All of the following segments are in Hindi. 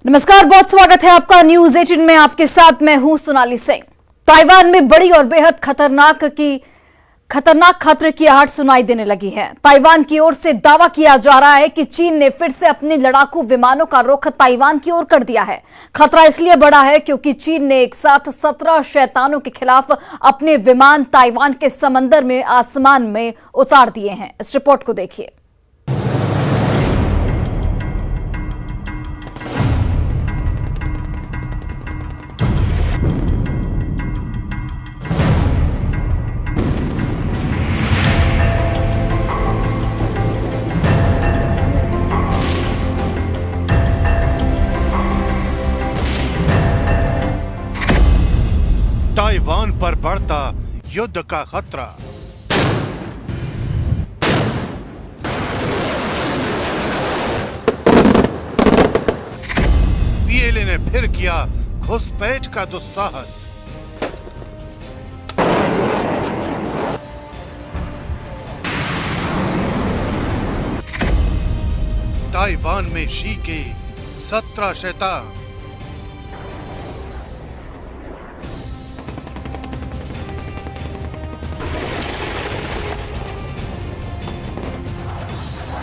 नमस्कार, बहुत स्वागत है आपका न्यूज 18 में। आपके साथ मैं हूं सोनाली सिंह। ताइवान में बड़ी और बेहद खतरनाक खतरे की आहट सुनाई देने लगी है। ताइवान की ओर से दावा किया जा रहा है कि चीन ने फिर से अपने लड़ाकू विमानों का रुख ताइवान की ओर कर दिया है। खतरा इसलिए बढ़ा है क्योंकि चीन ने एक साथ 17 शैतानों के खिलाफ अपने विमान ताइवान के समंदर में आसमान में उतार दिए हैं। इस रिपोर्ट को देखिए। ताइवान पर बढ़ता युद्ध का खतरा। पीएलए ने फिर किया घुसपैठ का दुस्साहस। ताइवान में शी के 17 शैतान।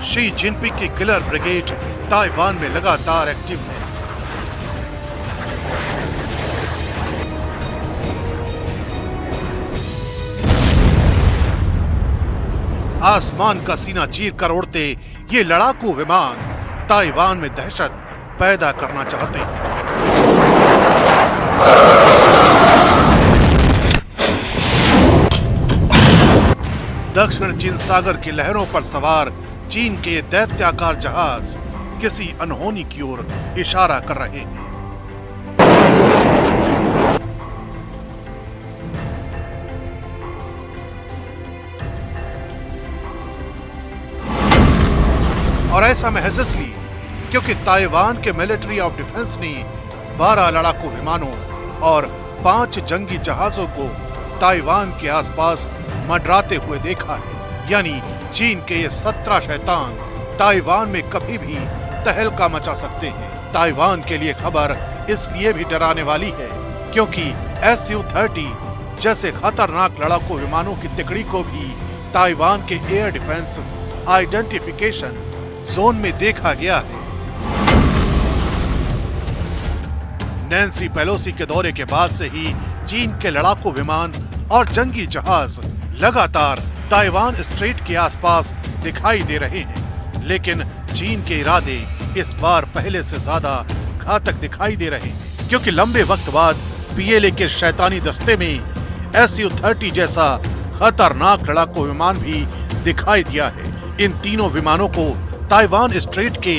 शी जिनपिंग की किलर ब्रिगेड ताइवान में लगातार एक्टिव है। आसमान का सीना चीर कर उड़ते ये लड़ाकू विमान ताइवान में दहशत पैदा करना चाहते हैं। दक्षिण चीन सागर की लहरों पर सवार चीन के दैत्याकार जहाज किसी अनहोनी की ओर इशारा कर रहे हैं। और ऐसा महज इसलिए क्योंकि ताइवान के मिलिट्री ऑफ डिफेंस ने 12 लड़ाकू विमानों और 5 जंगी जहाजों को ताइवान के आसपास मंडराते हुए देखा है। यानी चीन के ये 17 शैतान ताइवान में कभी भी तहलका मचा सकते हैं। ताइवान के लिए खबर इसलिए भी डराने वाली है क्योंकि Su-30 जैसे खतरनाक लड़ाकू विमानों की तिकड़ी को भी ताइवान के एयर डिफेंस आइडेंटिफिकेशन जोन में देखा गया है। नैन्सी पेलोसी के दौरे के बाद से ही चीन के लड़ाकू विमान और जंगी जहाज लगातार ताइवान स्ट्रेट के आसपास दिखाई दे रहे हैं, लेकिन चीन के इरादे इस बार पहले से ज्यादा घातक दिखाई दे रहे हैं क्योंकि लंबे वक्त बाद पीएलए के शैतानी दस्ते में Su-30 जैसा खतरनाक लड़ाकू विमान भी दिखाई दिया है। इन तीनों विमानों को ताइवान स्ट्रेट के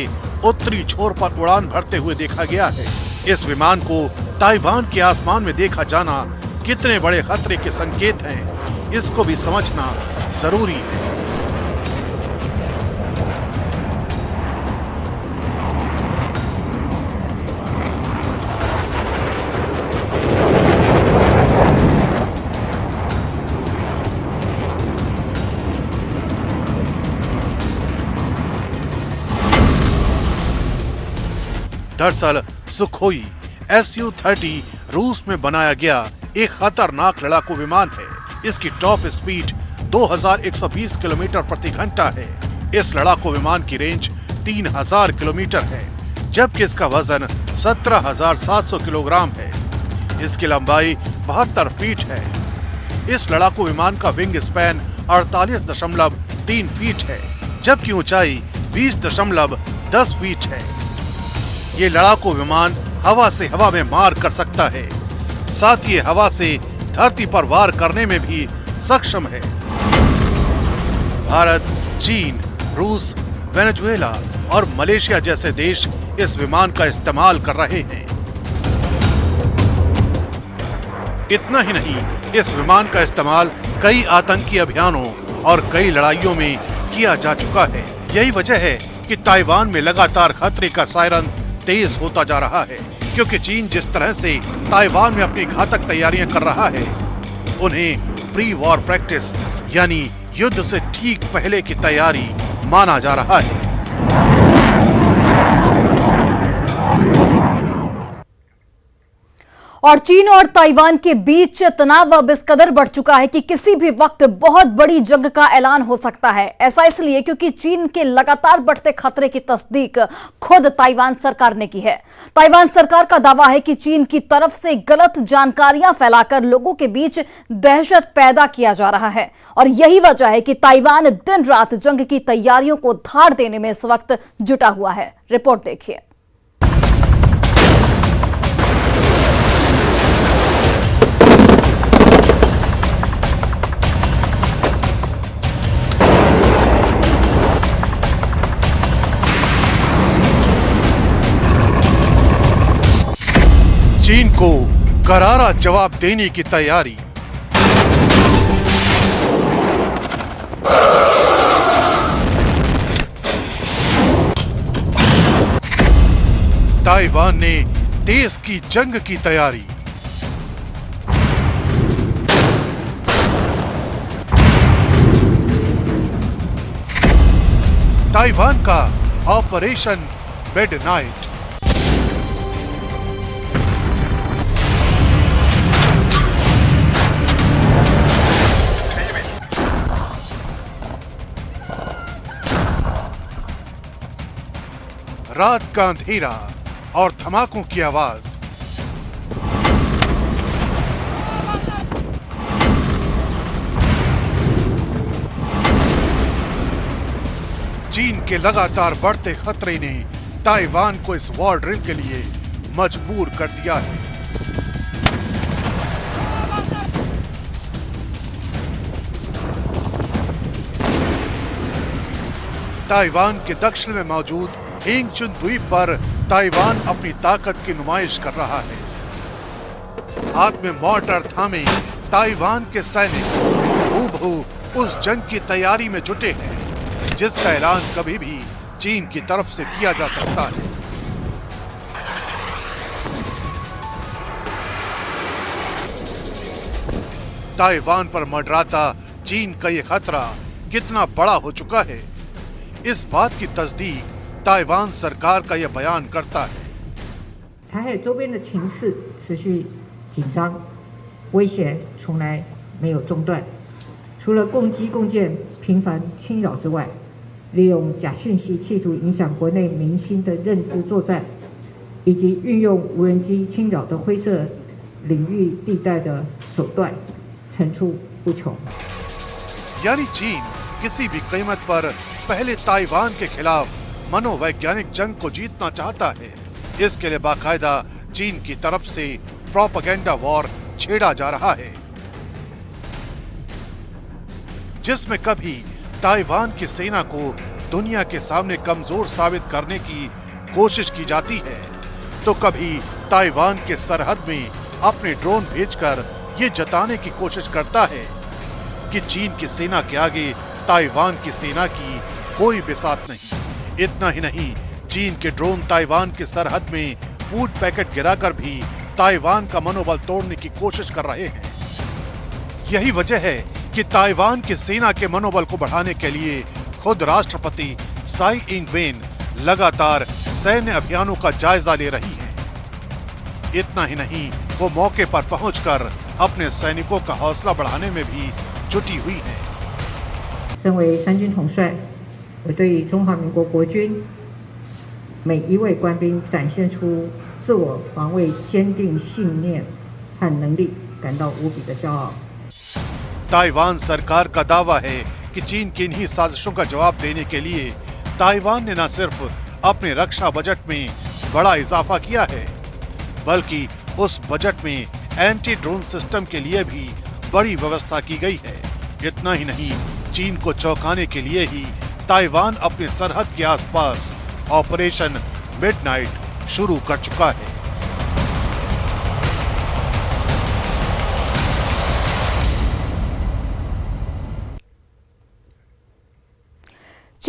उत्तरी छोर पर उड़ान भरते हुए देखा गया है। इस विमान को ताइवान के आसमान में देखा जाना कितने बड़े खतरे के संकेत हैं, इसको भी समझना जरूरी है। दरअसल सुखोई Su-30 रूस में बनाया गया एक खतरनाक लड़ाकू विमान है। इसकी टॉप स्पीड 2120 किलोमीटर प्रति घंटा है। इस लड़ाकू विमान की रेंज 3000 किलोमीटर है, जबकि इसका वजन 17,700 किलोग्राम है। इसकी लंबाई 72 फीट है। इस लड़ाकू विमान का विंग स्पैन 48.3 फीट है, जबकि ऊंचाई 20.10 फीट है। ये लड़ाकू विमान हवा से हवा में मार कर सकता है, साथ ही हवा से धरती पर वार करने में भी सक्षम है। भारत, चीन, रूस, वेनेजुएला और मलेशिया जैसे देश इस विमान का इस्तेमाल कर रहे हैं। इतना ही नहीं, इस विमान का इस्तेमाल कई आतंकी अभियानों और कई लड़ाइयों में किया जा चुका है। यही वजह है कि ताइवान में लगातार खतरे का सायरन तेज होता जा रहा है, क्योंकि चीन जिस तरह से ताइवान में अपनी घातक तैयारियां कर रहा है, उन्हें प्री वॉर प्रैक्टिस यानी युद्ध से ठीक पहले की तैयारी माना जा रहा है। और चीन और ताइवान के बीच तनाव अब इस कदर बढ़ चुका है कि किसी भी वक्त बहुत बड़ी जंग का ऐलान हो सकता है। ऐसा इसलिए क्योंकि चीन के लगातार बढ़ते खतरे की तस्दीक खुद ताइवान सरकार ने की है। ताइवान सरकार का दावा है कि चीन की तरफ से गलत जानकारियां फैलाकर लोगों के बीच दहशत पैदा किया जा रहा है और यही वजह है कि ताइवान दिन रात जंग की तैयारियों को धार देने में इस वक्त जुटा हुआ है। रिपोर्ट देखिए। चीन को करारा जवाब देने की तैयारी। ताइवान ने देश की जंग की तैयारी। ताइवान का ऑपरेशन मिडनाइट। रात का अंधेरा और धमाकों की आवाज। चीन के लगातार बढ़ते खतरे ने ताइवान को इस वॉर ड्रिल के लिए मजबूर कर दिया है। ताइवान के दक्षिण में मौजूद हिंगचुन द्वीप पर ताइवान अपनी ताकत की नुमाइश कर रहा है। हाथ में मॉर्टर थामे ताइवान के सैनिक हूबहू उस जंग की तैयारी में जुटे हैं जिसका ऐलान कभी भी चीन की तरफ से किया जा सकता है। ताइवान पर मंडराता चीन का यह खतरा कितना बड़ा हो चुका है, इस बात की तस्दीक ताइवान सरकार का यह बयान करता है। 台海周边的情势持续紧张，威胁从来没有中断。除了共机共建频繁侵扰之外，利用假讯息企图影响国内民心的认知作战，以及运用无人机侵扰的灰色领域地带的手段，层出不穷。 यानी चीन किसी भी कीमत पर पहले ताइवान के खिलाफ मनोवैज्ञानिक जंग को जीतना चाहता है। इसके लिए बाकायदा चीन की तरफ से प्रोपेगेंडा वॉर छेड़ा जा रहा है, जिसमें कभी ताइवान की सेना को दुनिया के सामने कमजोर साबित करने की कोशिश की जाती है, तो कभी ताइवान के सरहद में अपने ड्रोन भेजकर ये जताने की कोशिश करता है कि चीन की सेना के आगे ताइवान की सेना की कोई बिसात नहीं। इतना ही नहीं, चीन के ड्रोन ताइवान की सरहद में फूड पैकेट गिराकर भी ताइवान का मनोबल तोड़ने की कोशिश कर रहे हैं। यही वजह है कि ताइवान की सेना के मनोबल को बढ़ाने के लिए खुद राष्ट्रपति साई इंग-वेन लगातार सैन्य अभियानों का जायजा ले रही हैं। इतना ही नहीं, वो मौके पर पहुंचकर अपने सैनिकों का हौसला बढ़ाने में भी जुटी हुई हैं। 身为三军统帅，我对于中华民国国军每一位官兵展现出自我防卫坚定信念和能力感到无比的骄傲。 ताइवान सरकार का दावा है कि चीन की इन्हीं साजिशों का जवाब देने के लिए ताइवान ने न सिर्फ अपने रक्षा बजट में बड़ा इजाफा किया है, बल्कि उस बजट में एंटी ड्रोन सिस्टम के लिए भी बड़ी व्यवस्था की गई है। इतना ही नहीं, चीन को चौंकाने के लिए ही ताइवान अपने सरहद के आसपास ऑपरेशन मिडनाइट शुरू कर चुका है।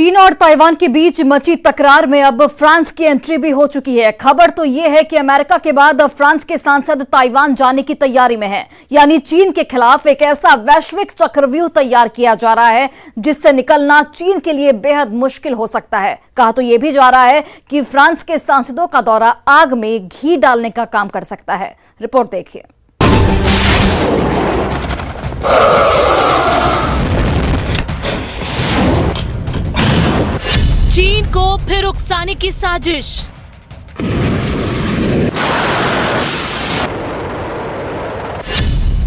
चीन और ताइवान के बीच मची तकरार में अब फ्रांस की एंट्री भी हो चुकी है। खबर तो यह है कि अमेरिका के बाद अब फ्रांस के सांसद ताइवान जाने की तैयारी में हैं। यानी चीन के खिलाफ एक ऐसा वैश्विक चक्रव्यूह तैयार किया जा रहा है जिससे निकलना चीन के लिए बेहद मुश्किल हो सकता है। कहा तो यह भी जा रहा है कि फ्रांस के सांसदों का दौरा आग में घी डालने का काम कर सकता है। रिपोर्ट देखिए। चीन को फिर उकसाने की साजिश।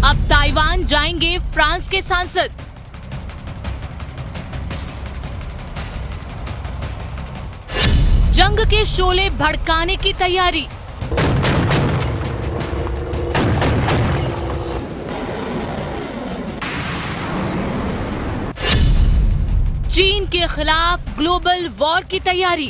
अब ताइवान जाएंगे फ्रांस के सांसद। जंग के शोले भड़काने की तैयारी। चीन के खिलाफ ग्लोबल वॉर की तैयारी।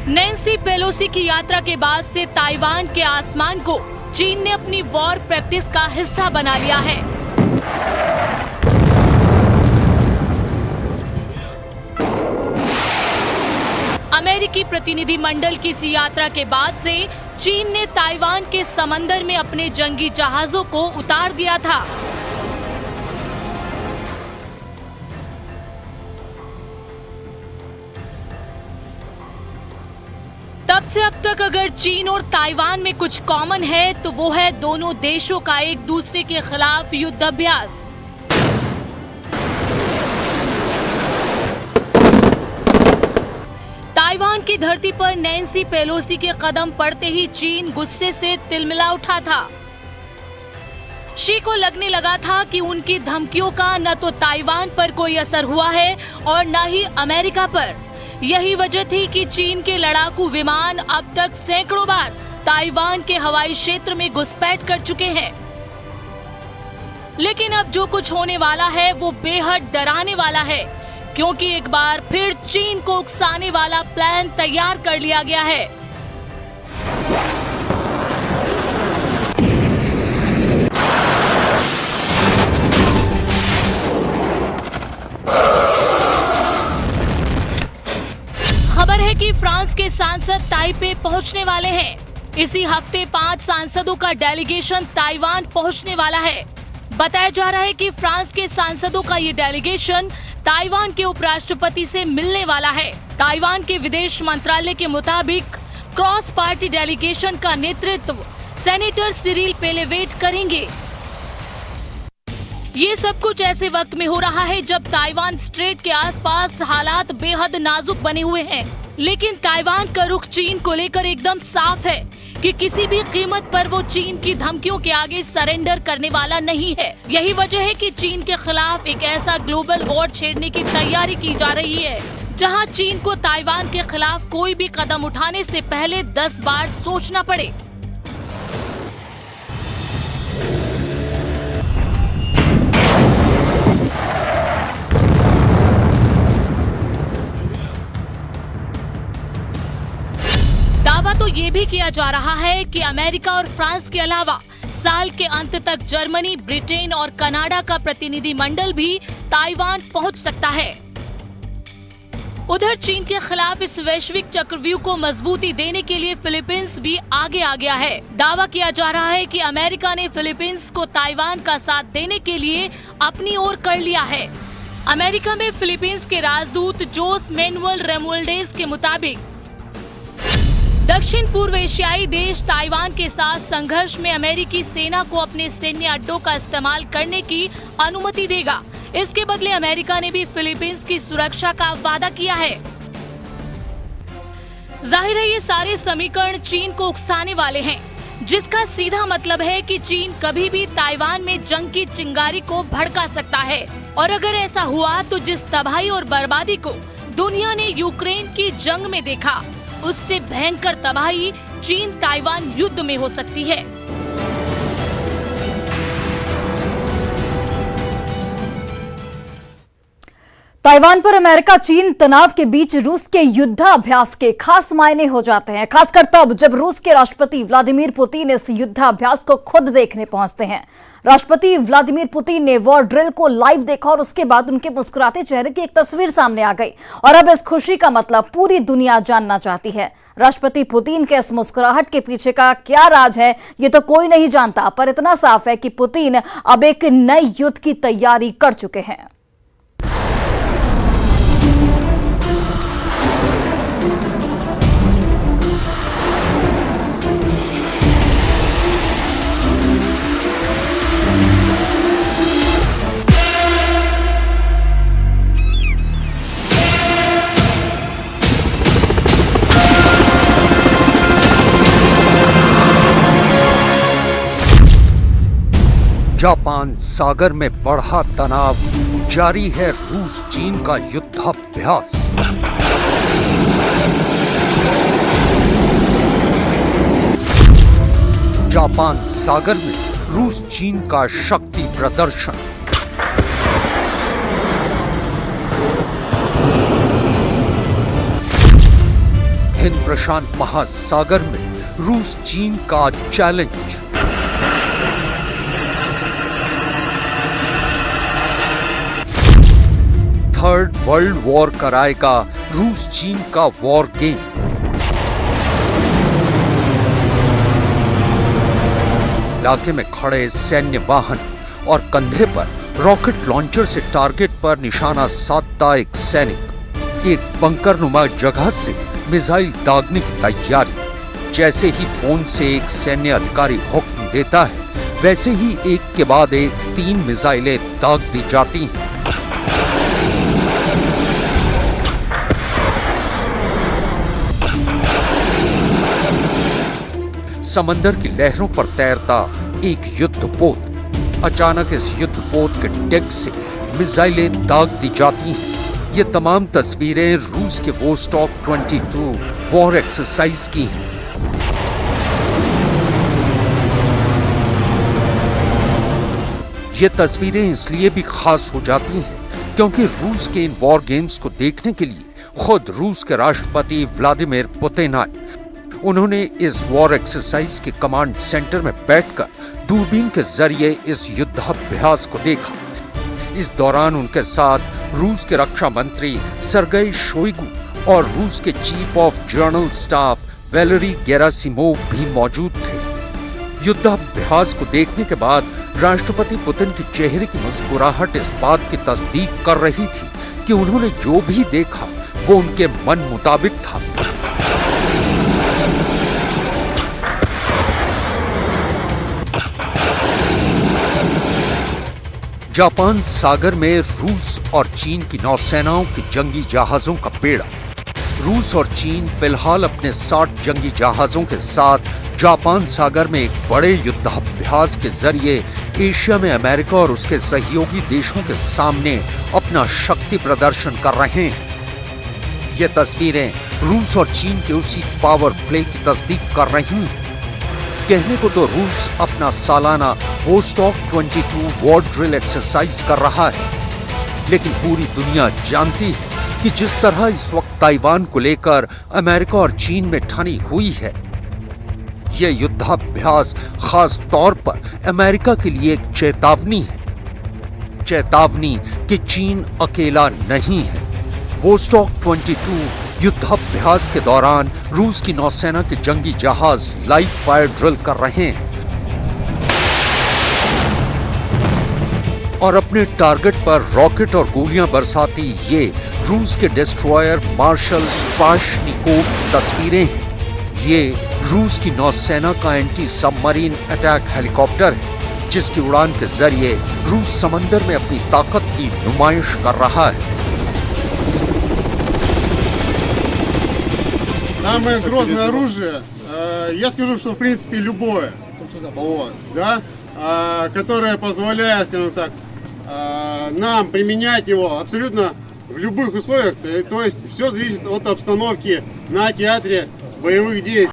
नैन्सी पेलोसी की यात्रा के बाद से ताइवान के आसमान को चीन ने अपनी वॉर प्रैक्टिस का हिस्सा बना लिया है। अमेरिकी प्रतिनिधि मंडल की इस यात्रा के बाद से चीन ने ताइवान के समंदर में अपने जंगी जहाजों को उतार दिया था। तब से अब तक अगर चीन और ताइवान में कुछ कॉमन है तो वो है दोनों देशों का एक दूसरे के खिलाफ युद्धाभ्यास। ताइवान की धरती पर नैन्सी पेलोसी के कदम पड़ते ही चीन गुस्से से तिलमिला उठा था। शी को लगने लगा था कि उनकी धमकियों का न तो ताइवान पर कोई असर हुआ है और न ही अमेरिका पर। यही वजह थी कि चीन के लड़ाकू विमान अब तक सैकड़ों बार ताइवान के हवाई क्षेत्र में घुसपैठ कर चुके हैं। लेकिन अब जो कुछ होने वाला है वो बेहद डराने वाला है, क्योंकि एक बार फिर चीन को उकसाने वाला प्लान तैयार कर लिया गया है। खबर है कि फ्रांस के सांसद ताइपे पहुंचने वाले हैं। इसी हफ्ते 5 सांसदों का डेलीगेशन ताइवान पहुंचने वाला है। बताया जा रहा है कि फ्रांस के सांसदों का ये डेलीगेशन ताइवान के उपराष्ट्रपति से मिलने वाला है। ताइवान के विदेश मंत्रालय के मुताबिक क्रॉस पार्टी डेलीगेशन का नेतृत्व सेनेटर सिरिल पेलेवेट करेंगे। ये सब कुछ ऐसे वक्त में हो रहा है जब ताइवान स्ट्रेट के आसपास हालात बेहद नाजुक बने हुए हैं। लेकिन ताइवान का रुख चीन को लेकर एकदम साफ है कि किसी भी कीमत पर वो चीन की धमकियों के आगे सरेंडर करने वाला नहीं है। यही वजह है कि चीन के खिलाफ एक ऐसा ग्लोबल वॉर छेड़ने की तैयारी की जा रही है जहां चीन को ताइवान के खिलाफ कोई भी कदम उठाने से पहले 10 बार सोचना पड़े। दावा तो ये भी किया जा रहा है कि अमेरिका और फ्रांस के अलावा साल के अंत तक जर्मनी, ब्रिटेन और कनाडा का प्रतिनिधि मंडल भी ताइवान पहुंच सकता है। उधर चीन के खिलाफ इस वैश्विक चक्रव्यूह को मजबूती देने के लिए फिलीपींस भी आगे आ गया है। दावा किया जा रहा है कि अमेरिका ने फिलीपींस को ताइवान का साथ देने के लिए अपनी ओर कर लिया है। अमेरिका में फिलीपींस के राजदूत जोस मैनुअल रेमुल्डेज के मुताबिक दक्षिण पूर्व एशियाई देश ताइवान के साथ संघर्ष में अमेरिकी सेना को अपने सैन्य अड्डों का इस्तेमाल करने की अनुमति देगा। इसके बदले अमेरिका ने भी फिलीपींस की सुरक्षा का वादा किया है। जाहिर है ये सारे समीकरण चीन को उकसाने वाले हैं, जिसका सीधा मतलब है कि चीन कभी भी ताइवान में जंग की चिंगारी को भड़का सकता है। और अगर ऐसा हुआ तो जिस तबाही और बर्बादी को दुनिया ने यूक्रेन की जंग में देखा, उससे भयंकर तबाही चीन ताइवान युद्ध में हो सकती है। ताइवान पर अमेरिका चीन तनाव के बीच रूस के युद्धाभ्यास के खास मायने हो जाते हैं, खासकर तब जब रूस के राष्ट्रपति व्लादिमीर पुतिन इस युद्धाभ्यास को खुद देखने पहुंचते हैं। राष्ट्रपति व्लादिमीर पुतिन ने वॉर ड्रिल को लाइव देखा और उसके बाद उनके मुस्कुराते चेहरे की एक तस्वीर सामने आ गई और अब इस खुशी का मतलब पूरी दुनिया जानना चाहती है। राष्ट्रपति पुतिन के इस मुस्कुराहट के पीछे का क्या राज है, ये तो कोई नहीं जानता, पर इतना साफ है कि पुतिन अब एक नए युद्ध की तैयारी कर चुके हैं। जापान सागर में बढ़ा तनाव, जारी है रूस चीन का युद्धाभ्यास। जापान सागर में रूस चीन का शक्ति प्रदर्शन। हिंद प्रशांत महासागर में रूस चीन का चैलेंज। थर्ड वर्ल्ड वॉर कराएगा रूस चीन का वॉर गेम। इलाके में खड़े सैन्य वाहन और कंधे पर रॉकेट लॉन्चर से टारगेट पर निशाना साधता एक सैनिक, एक बंकरनुमा जगह से मिसाइल दागने की तैयारी। जैसे ही फोन से एक सैन्य अधिकारी हुक्म देता है, वैसे ही एक के बाद एक 3 मिसाइलें दाग दी जाती हैं। समंदर की लहरों पर तैरता एक युद्धपोत, अचानक इस युद्धपोत के डेक से मिसाइलें दाग दी जाती हैं। ये तमाम तस्वीरें रूस के वोस्टॉक 22 वॉर एक्सरसाइज की हैं। ये तस्वीरें इसलिए भी खास हो जाती हैं क्योंकि रूस के इन वॉर गेम्स को देखने के लिए खुद रूस के राष्ट्रपति व्लादिमीर पुतिन आए। उन्होंने इस वॉर एक्सरसाइज के कमांड सेंटर में बैठकर दूरबीन के जरिए इस युद्धाभ्यास को देखा। इस दौरान उनके साथ रूस के रक्षा मंत्री सर्गेई शोइगु और रूस के chief of general staff Valery Gerasimov भी मौजूद थे। युद्धाभ्यास को देखने के बाद राष्ट्रपति पुतिन के चेहरे की मुस्कुराहट इस बात की तस्दीक कर रही थी कि उन्होंने जो भी देखा वो उनके मन मुताबिक था। जापान सागर में रूस और चीन की नौसेनाओं के जंगी जहाजों का बेड़ा। रूस और चीन फिलहाल अपने 60 जंगी जहाजों के साथ जापान सागर में एक बड़े युद्धाभ्यास के जरिए एशिया में अमेरिका और उसके सहयोगी देशों के सामने अपना शक्ति प्रदर्शन कर रहे हैं। ये तस्वीरें रूस और चीन के उसी पावर प्ले की तस्दीक कर रही हैं। कहने को तो रूस अपना सालाना वोस्टॉक 22 वॉर ड्रिल एक्सरसाइज कर रहा है, लेकिन पूरी दुनिया जानती है कि जिस तरह इस वक्त ताइवान को लेकर अमेरिका और चीन में ठनी हुई है, यह युद्धाभ्यास खास तौर पर अमेरिका के लिए एक चेतावनी है। चेतावनी कि चीन अकेला नहीं है। वोस्टॉक 22 युद्धाभ्यास के दौरान रूस की नौसेना के जंगी जहाज लाइव फायर ड्रिल कर रहे हैं और अपने टारगेट पर रॉकेट और गोलियां बरसाती ये रूस के डिस्ट्रॉयर मार्शल स्पाशनिकोव की तस्वीरें हैं। ये रूस की नौसेना का एंटी सबमरीन अटैक हेलीकॉप्टर है, जिसकी उड़ान के जरिए रूस समंदर में अपनी ताकत की नुमाइश कर रहा है। Самое грозное оружие, я скажу, что в принципе любое, вот, да, которое позволяет, скажем так, нам применять его абсолютно в любых условиях, то есть все зависит от обстановки на театре боевых действий.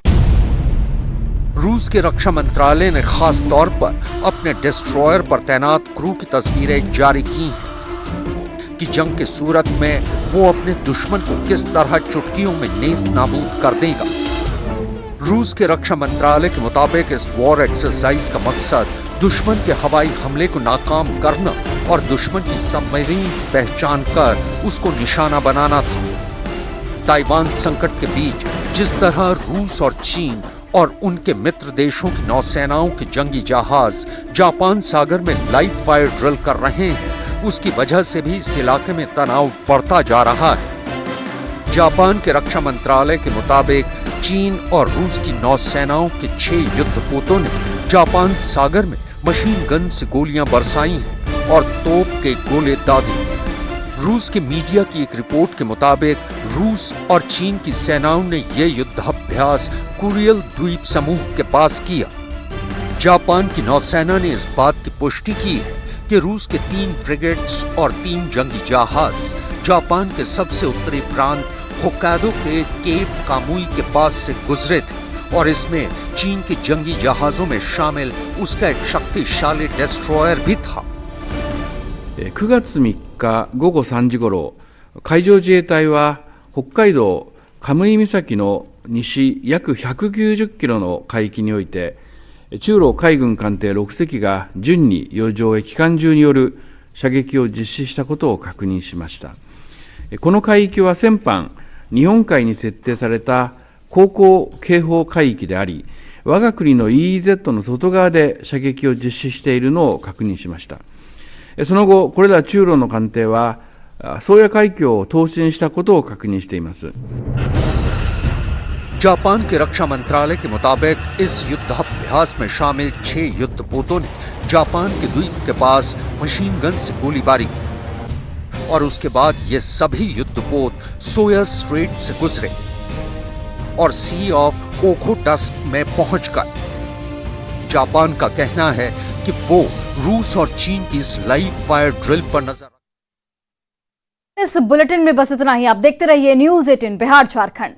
रूस के रक्षा मंत्रालय ने खास तौर पर अपने डिस्ट्रॉयर पर तैनात क्रू की तस्वीरें जारी की हैं कि कि जंग की सूरत में वो अपने दुश्मन को किस तरह चुटकियों में नेस्त नाबूद कर देगा। रूस के रक्षा मंत्रालय के मुताबिक इस वॉर एक्सरसाइज का मकसद दुश्मन के हवाई हमले को नाकाम करना और दुश्मन की सबमरीन की पहचान कर उसको निशाना बनाना था। ताइवान संकट के बीच जिस तरह रूस और चीन और उनके मित्र देशों की नौसेनाओं के जंगी जहाज जापान सागर में लाइव फायर ड्रिल कर रहे हैं, उसकी वजह से भी इस इलाके में तनाव बढ़ता जा रहा है। जापान के रक्षा मंत्रालय के मुताबिक चीन और रूस की नौसेनाओं के 6 युद्धपोतों ने जापान सागर में मशीन गन से गोलियां बरसाई हैं और तोप के गोले दागे। रूस के मीडिया की एक रिपोर्ट के मुताबिक रूस और चीन की सेनाओं ने यह युद्धाभ्यास कुरिल द्वीप समूह के पास किया। जापान की नौसेना ने इस बात की पुष्टि की है कि रूस के 3 फ्रिगेट्स और 3 जंगी जहाज जापान के सबसे उत्तरी प्रांत होक्काइडो के केप कामुई के पास से गुजरे थे और इसमें चीन के जंगी जहाजों में शामिल उसका एक शक्तिशाली डिस्ट्रॉयर भी था। 9月3日午後3時ごろ、海上自衛隊は北海道カムイ岬の西約190キロの海域において、中ロ海軍艦艇6隻が順に洋上へ機関銃による射撃を実施したことを確認しました。この海域は先般、日本海に設定された航行警報海域であり、我が国の EEZ の外側で射撃を実施しているのを確認しました。その後、これら中ロの艦艇は宗谷海峡を東進したことを確認しています。 जापान के रक्षा मंत्रालय के मुताबिक इस युद्धाभ्यास में शामिल 6 युद्धपोतों ने जापान के द्वीप के पास मशीन गन से गोलीबारी की और उसके बाद ये सभी युद्धपोत सोया स्ट्रेट से गुजरे और सी ऑफ ओखोटस्क में पहुंच गए। जापान का कहना है कि वो रूस और चीन की इस लाइव फायर ड्रिल पर नजर। इस बुलेटिन में बस इतना ही। आप देखते रहिए न्यूज़ 18 बिहार झारखंड।